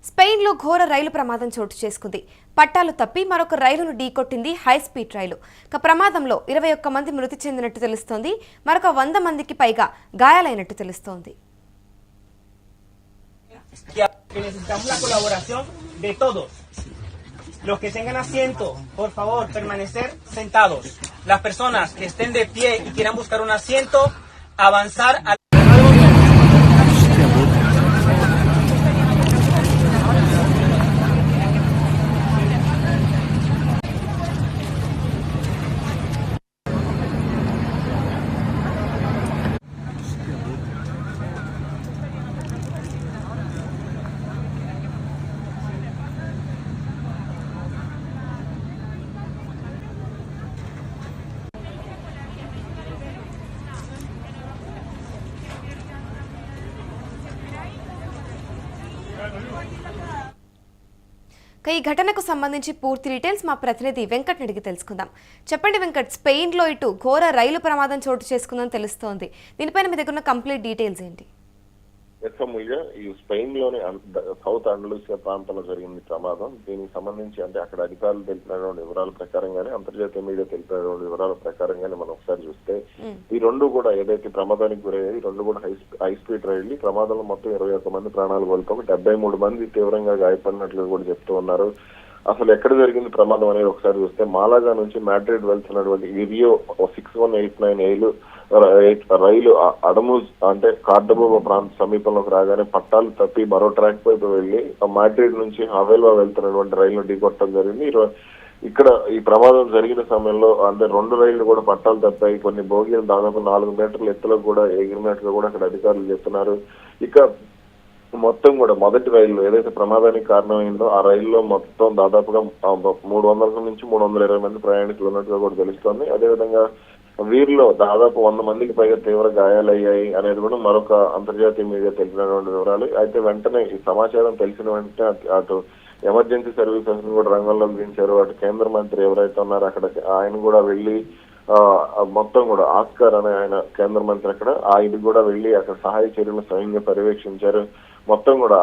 స్పెయిన్లో ఘోర రైలు ప్రమాదం చోటు చేసుకుంది. పట్టాలు తప్పి మరొక రైలును ఢీకొట్టింది హై స్పీడ్ రైలు. ప్రమాదంలో 21 మంది మృతి చెందినట్టు తెలుస్తోంది. మరొక 100 మందికి పైగా గాయాలైనట్టు తెలుస్తోంది. Los que tengan asiento, por favor, permanecer sentados. Las personas que estén de pie y quieran buscar un asiento, avanzar a ఈ ఘటనకు సంబంధించి పూర్తి డీటెయిల్స్ మా ప్రతినిధి వెంకట్ అడిగి తెలుసుకుందాం. చెప్పండి వెంకట్, స్పెయిన్లో ఇటు ఘోర రైలు ప్రమాదం చోటు చేసుకుందని తెలుస్తోంది. దీనిపైన మీ దగ్గర ఉన్న కంప్లీట్ డీటెయిల్స్ ఏంటి? ఈ స్పెయిన్ లోని సౌత్ అండలూసియా ప్రాంతంలో జరిగింది ప్రమాదం. దీనికి సంబంధించి అంటే అక్కడ అధికారులు తెలిపినటువంటి వివరాల ప్రకారంగానే, అంతర్జాతీయ మీడియా తెలిపినటువంటి వివరాల ప్రకారంగానే మనం ఒకసారి చూస్తే ఈ రెండు కూడా ఏదైతే ప్రమాదానికి గురయ్యాయి, ఈ రెండు కూడా హై స్పీడ్ రైళ్లు. ప్రమాదంలో మొత్తం 21 మంది ప్రాణాలు కోల్పోయి 73 మంది తీవ్రంగా గాయపడినట్లు కూడా చెప్తూ ఉన్నారు. అసలు ఎక్కడ జరిగింది ప్రమాదం అనేది ఒకసారి చూస్తే, మాలాగా నుంచి మాడ్రిడ్ వెళ్తున్నటువంటి ఇరియో 6189 రైలు అడమూజ్ అంటే కార్డోబా ప్రాంత సమీపంలోకి రాగానే పట్టాలు తప్పి మరో ట్రాక్ వైపు వెళ్లి మాడ్రిడ్ నుంచి హవేల్వా వెళ్తున్నటువంటి రైలును ఢీకొట్టడం జరిగింది. ఇక్కడ ఈ ప్రమాదం జరిగిన సమయంలో అంటే రెండు రైళ్లు కూడా పట్టాలు తప్పాయి. కొన్ని బోగీలు దాదాపు 4 మీటర్ల ఎత్తులో కూడా ఎగిరినట్లు కూడా అక్కడ అధికారులు చెప్తున్నారు. ఇక మొత్తం కూడా మొదటి రైలు ఏదైతే ప్రమాదానికి కారణమైందో ఆ రైల్లో మొత్తం దాదాపుగా 300 నుంచి 320 మంది ప్రయాణికులు ఉన్నట్టుగా కూడా తెలుస్తోంది. అదేవిధంగా వీరిలో దాదాపు 100 మందికి పైగా తీవ్ర గాయాలయ్యాయి అనేది కూడా మరొక అంతర్జాతీయ మీడియా తెలిపినటువంటి వివరాలు. అయితే వెంటనే ఈ సమాచారం తెలిసిన వెంటనే అటు ఎమర్జెన్సీ సర్వీసెస్ కూడా రంగంలోకి దించారు. అటు కేంద్ర మంత్రి ఎవరైతే ఉన్నారో అక్కడ ఆయన కూడా వెళ్లి మొత్తం కూడా ఆస్కార్ అనే ఆయన కేంద్ర మంత్రి అక్కడ ఆయన కూడా వెళ్లి అక్కడ సహాయ చర్యలను స్వయంగా పర్యవేక్షించారు. మొత్తం కూడా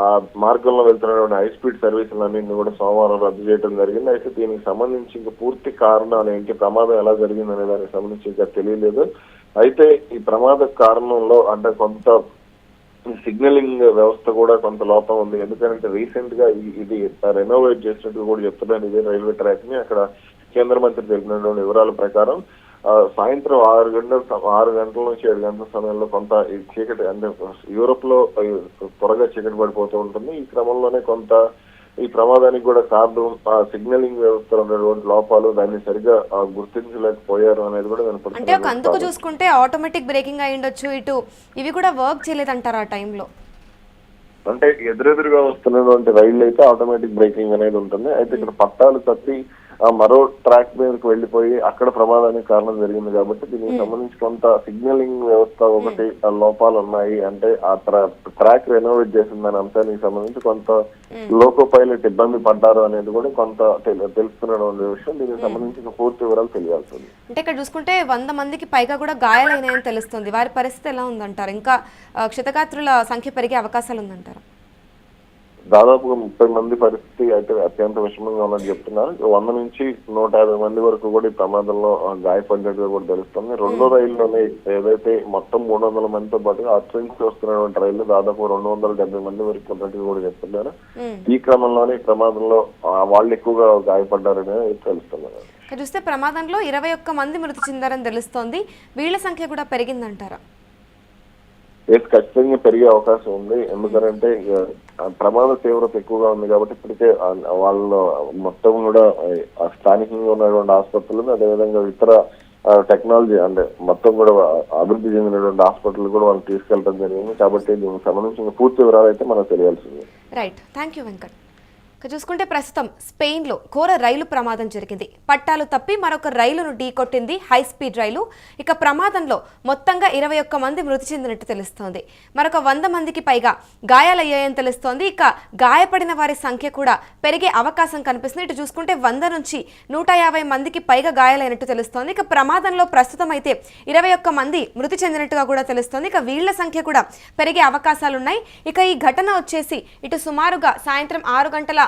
ఆ మార్గంలో వెళ్తున్నటువంటి హై స్పీడ్ సర్వీసులన్నింటినీ కూడా సోమవారం రద్దు చేయడం జరిగింది. అయితే దీనికి సంబంధించి ఇంకా పూర్తి కారణాలు ఏంటి, ప్రమాదం ఎలా జరిగింది అనే దానికి సంబంధించి ఇంకా తెలియలేదు. అయితే ఈ ప్రమాద కారణంలో అంటే కొంత సిగ్నలింగ్ వ్యవస్థ కూడా కొంత లోపం ఉంది. ఎందుకంటే రీసెంట్ గా ఇది రెనోవేట్ చేసినట్టు కూడా చెప్తున్నారు ఇదే రైల్వే ట్రాక్ ని. అక్కడ కేంద్ర మంత్రి తెలిపినటువంటి వివరాల ప్రకారం సాయంత్రం 6 గంటల నుంచి 7 గంటల సమయంలో కొంత ఈ చీకటి అంటే యూరోప్ లో త్వరగా చీకటి పడిపోతూ ఉంటుంది. ఈ క్రమంలోనే కొంత ఈ ప్రమాదానికి కూడా కారణం సిగ్నలింగ్ వ్యవస్థలో ఉన్నటువంటి లోపాలు, దాన్ని సరిగా గుర్తించలేకపోయారు అనేది కూడా వినపడుతుంది. అంటే ఒక అందుకు చూసుకుంటే ఆటోమేటిక్ బ్రేకింగ్ అయి ఉండొచ్చు, ఇటు ఇవి కూడా వర్క్ చేయలేదంటారు ఆ టైంలో. అంటే ఎదురెదురుగా వస్తున్నటువంటి రైళ్లు అయితే ఆటోమేటిక్ బ్రేకింగ్ అనేది ఉంటుంది. అయితే ఇక్కడ పట్టాలు తప్పి మరో ట్రాక్ మీదకి వెళ్లిపోయి అక్కడ ప్రమాదానికి కారణం జరిగింది కాబట్టి దీనికి సంబంధించి కొంత సిగ్నలింగ్ వ్యవస్థ ఒకటి లోపాలు ఉన్నాయి. అంటే ఆ ట్రాక్ రెనోవేట్ చేసిందనే అంశానికి సంబంధించి కొంత లోకో పైలట్ ఇబ్బంది పడ్డారు అనేది కూడా కొంత తెలుస్తున్నటువంటి విషయం. దీనికి సంబంధించి పూర్తి వివరాలు తెలియాల్సింది. అంటే ఇక్కడ చూసుకుంటే 100 మందికి పైగా కూడా గాయాలైనాయని తెలుస్తుంది. వారి పరిస్థితి ఎలా ఉందంటారు? ఇంకా క్షతగాత్రుల సంఖ్య పెరిగే అవకాశాలు ఉందంటారు? దాదాపుగా 30 మంది పరిస్థితి అయితే అత్యంత విషమంగా ఉన్నట్టు చెప్తున్నారు. 100 నుంచి 150 మంది వరకు కూడా ఈ ప్రమాదంలో గాయపడినట్టుగా కూడా తెలుస్తుంది. రెండో రైల్లోనే ఏదైతే మొత్తం 300 మందితో పాటుగా అటు నుంచి వస్తున్నటువంటి రైలు దాదాపు 270 మంది వరకు ఉన్నట్టుగా కూడా చెప్తున్నారు. ఈ క్రమంలోనే ఈ ప్రమాదంలో వాళ్ళు ఎక్కువగా గాయపడ్డారని తెలుస్తున్నారు. చూస్తే ప్రమాదంలో 21 మంది మృతి చెందారని తెలుస్తోంది. వీళ్ల సంఖ్య కూడా పెరిగిందంటారా? ఖచ్చితంగా పెరిగే అవకాశం ఉంది. ఎందుకంటే ప్రమాద తీవ్రత ఎక్కువగా ఉంది కాబట్టి ఇప్పటికే వాళ్ళు మొత్తం కూడా స్థానికంగా ఉన్నటువంటి ఆసుపత్రులు, అదేవిధంగా ఇతర టెక్నాలజీ అంటే మొత్తం కూడా అభివృద్ధి చెందినటువంటి హాస్పిటల్ కూడా వాళ్ళు తీసుకెళ్లడం జరిగింది. కాబట్టి దీనికి సంబంధించిన పూర్తి వివరాలు అయితే మనకు తెలియాల్సింది. Right, thank you Venkat. ఇక చూసుకుంటే ప్రస్తుతం స్పెయిన్లో ఘోర రైలు ప్రమాదం జరిగింది. పట్టాలు తప్పి మరొక రైలును ఢీకొట్టింది హై స్పీడ్ రైలు. ఇక ప్రమాదంలో మొత్తంగా 21 మంది మృతి చెందినట్టు తెలుస్తోంది. మరొక 100 మందికి పైగా గాయాలయ్యాయని తెలుస్తోంది. ఇక గాయపడిన వారి సంఖ్య కూడా పెరిగే అవకాశం కనిపిస్తుంది. ఇటు చూసుకుంటే 100 నుంచి 150 మందికి పైగా గాయాలైనట్టు తెలుస్తోంది. ఇక ప్రమాదంలో ప్రస్తుతం అయితే 21 మంది మృతి చెందినట్టుగా కూడా తెలుస్తోంది. ఇక వీళ్ల సంఖ్య కూడా పెరిగే అవకాశాలున్నాయి. ఇక ఈ ఘటన వచ్చేసి ఇటు సుమారుగా సాయంత్రం 6:30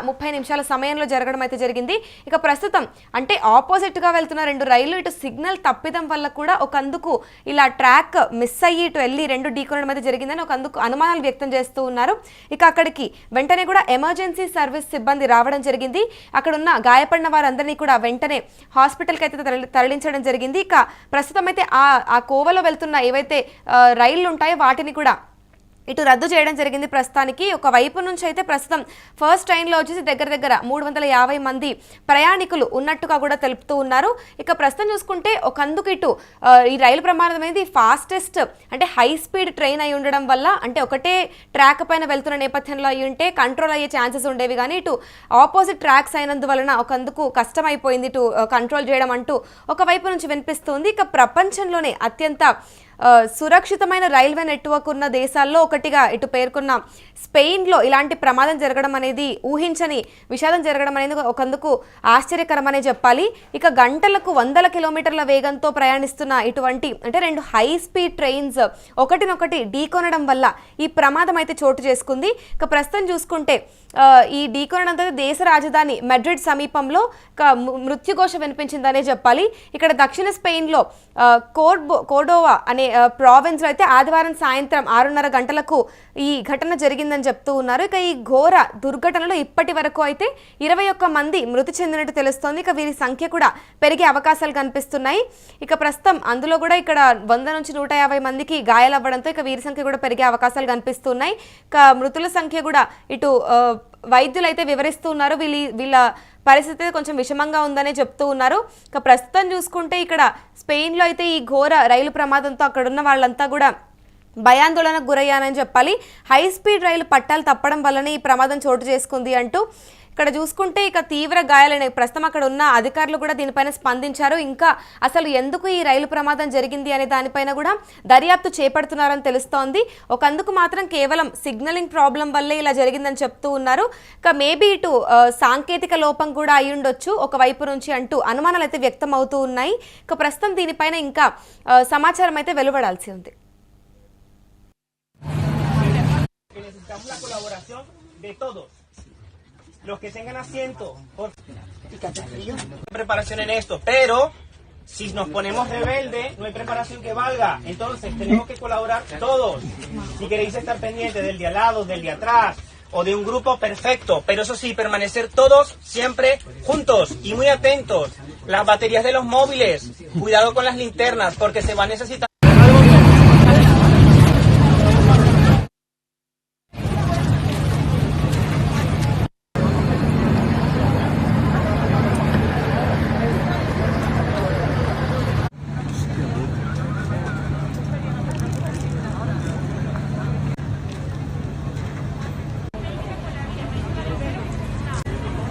సమయంలో జరగడం అయితే జరిగింది. ఇక ప్రస్తుతం అంటే ఆపోజిట్ గా వెళ్తున్న 2 రైళ్లు ఇటు సిగ్నల్ తప్పిదం వల్ల కూడా ఒకందుకు ఇలా ట్రాక్ మిస్ అయ్యి ఇటు వెళ్ళి 2 ఢీకొనడం అయితే జరిగిందని ఒకందుకు అనుమానాలు వ్యక్తం చేస్తూ ఉన్నారు. ఇక అక్కడికి వెంటనే కూడా ఎమర్జెన్సీ సర్వీస్ సిబ్బంది రావడం జరిగింది. అక్కడ ఉన్న గాయపడిన వారందరినీ కూడా వెంటనే హాస్పిటల్కి అయితే తరలించడం జరిగింది. ఇక ప్రస్తుతం అయితే ఆ కోవలో వెళ్తున్న ఏవైతే రైళ్లు ఉంటాయో వాటిని కూడా ఇటు రద్దు చేయడం జరిగింది. ప్రస్తుతానికి ఒక వైపు నుంచి అయితే ప్రస్తుతం ఫస్ట్ ట్రైన్లో వచ్చేసి దగ్గర 350 మంది ప్రయాణికులు ఉన్నట్టుగా కూడా తెలుపుతూ ఉన్నారు. ఇక ప్రస్తుతం చూసుకుంటే ఒకందుకు ఇటు ఈ రైలు ప్రమాదం అనేది ఫాస్టెస్ట్ అంటే హై స్పీడ్ ట్రైన్ అయి ఉండడం వల్ల అంటే ఒకటే ట్రాక్ పైన వెళ్తున్న నేపథ్యంలో అయి ఉంటే కంట్రోల్ అయ్యే ఛాన్సెస్ ఉండేవి. కానీ ఇటు ఆపోజిట్ ట్రాక్స్ అయినందువలన ఒకందుకు కష్టమైపోయింది ఇటు కంట్రోల్ చేయడం అంటూ ఒకవైపు నుంచి వినిపిస్తుంది. ఇక ప్రపంచంలోనే అత్యంత సురక్షితమైన రైల్వే నెట్వర్క్ ఉన్న దేశాల్లో ఒకటిగా ఇటు పేర్కొన్న స్పెయిన్లో ఇలాంటి ప్రమాదం జరగడం అనేది ఊహించని విషాదం జరగడం అనేది ఒకందుకు ఆశ్చర్యకరమనే చెప్పాలి. ఇక గంటలకు 100 కిలోమీటర్ల వేగంతో ప్రయాణిస్తున్న ఇటువంటి అంటే 2 హై స్పీడ్ ట్రైన్స్ ఒకటినొకటి ఢీకొనడం వల్ల ఈ ప్రమాదం అయితే చోటు చేసుకుంది. ఇక ప్రస్తుతం చూసుకుంటే ఈ ఢీకొనడంతో దేశ రాజధాని మెడ్రిడ్ సమీపంలో మృత్యుఘోష వినిపించిందనే చెప్పాలి. ఇక్కడ దక్షిణ స్పెయిన్లో కోర్డోవా అనే ప్రావిన్స్ లో అయితే ఆదివారం సాయంత్రం 6:30 గంటలకు ఈ ఘటన జరిగిందని చెప్తూ ఉన్నారు. ఇక ఈ ఘోర దుర్ఘటనలో ఇప్పటి వరకు అయితే 21 మంది మృతి చెందినట్టు తెలుస్తోంది. ఇక వీరి సంఖ్య కూడా పెరిగే అవకాశాలు కనిపిస్తున్నాయి. ఇక ప్రస్తుతం అందులో కూడా ఇక్కడ 100 నుంచి 150 మందికి గాయాలవ్వడంతో ఇక వీరి సంఖ్య కూడా పెరిగే అవకాశాలు కనిపిస్తున్నాయి. ఇక మృతుల సంఖ్య కూడా ఇటు వైద్యులు అయితే వివరిస్తూ ఉన్నారు. వీళ్ళ పరిస్థితి కొంచెం విషమంగా ఉందనే చెప్తూ ఉన్నారు. ఇక ప్రస్తుతం చూసుకుంటే ఇక్కడ స్పెయిన్లో అయితే ఈ ఘోర రైలు ప్రమాదంతో అక్కడున్న వాళ్ళంతా కూడా భయాందోళనకు గురయ్యానని చెప్పాలి. హై స్పీడ్ రైలు పట్టాలు తప్పడం వల్లనే ఈ ప్రమాదం చోటు చేసుకుంది అంటూ ఇక్కడ చూసుకుంటే ఇక తీవ్ర గాయాలైన ప్రస్తుతం అక్కడ ఉన్న అధికారులు కూడా దీనిపైన స్పందించారు. ఇంకా అసలు ఎందుకు ఈ రైలు ప్రమాదం జరిగింది అనే దానిపైన కూడా దర్యాప్తు చేపడుతున్నారని తెలుస్తోంది. ఒకందుకు మాత్రం కేవలం సిగ్నలింగ్ ప్రాబ్లం వల్లే ఇలా జరిగిందని చెప్తూ ఉన్నారు. ఇక మేబీ ఇటు సాంకేతిక లోపం కూడా అయి ఉండొచ్చు ఒకవైపు నుంచి అంటూ అనుమానాలు అయితే వ్యక్తం అవుతూ ఉన్నాయి. ఇక ప్రస్తుతం దీనిపైన ఇంకా సమాచారం అయితే వెలువడాల్సి ఉంది. Los que tengan asiento, por preparación en esto, pero si nos ponemos rebeldes, no hay preparación que valga. Entonces tenemos que colaborar todos. Si queréis estar pendientes del de al lado, del de atrás o de un grupo, perfecto. Pero eso sí, permanecer todos siempre juntos y muy atentos. Las baterías de los móviles, cuidado con las linternas porque se va a necesitar.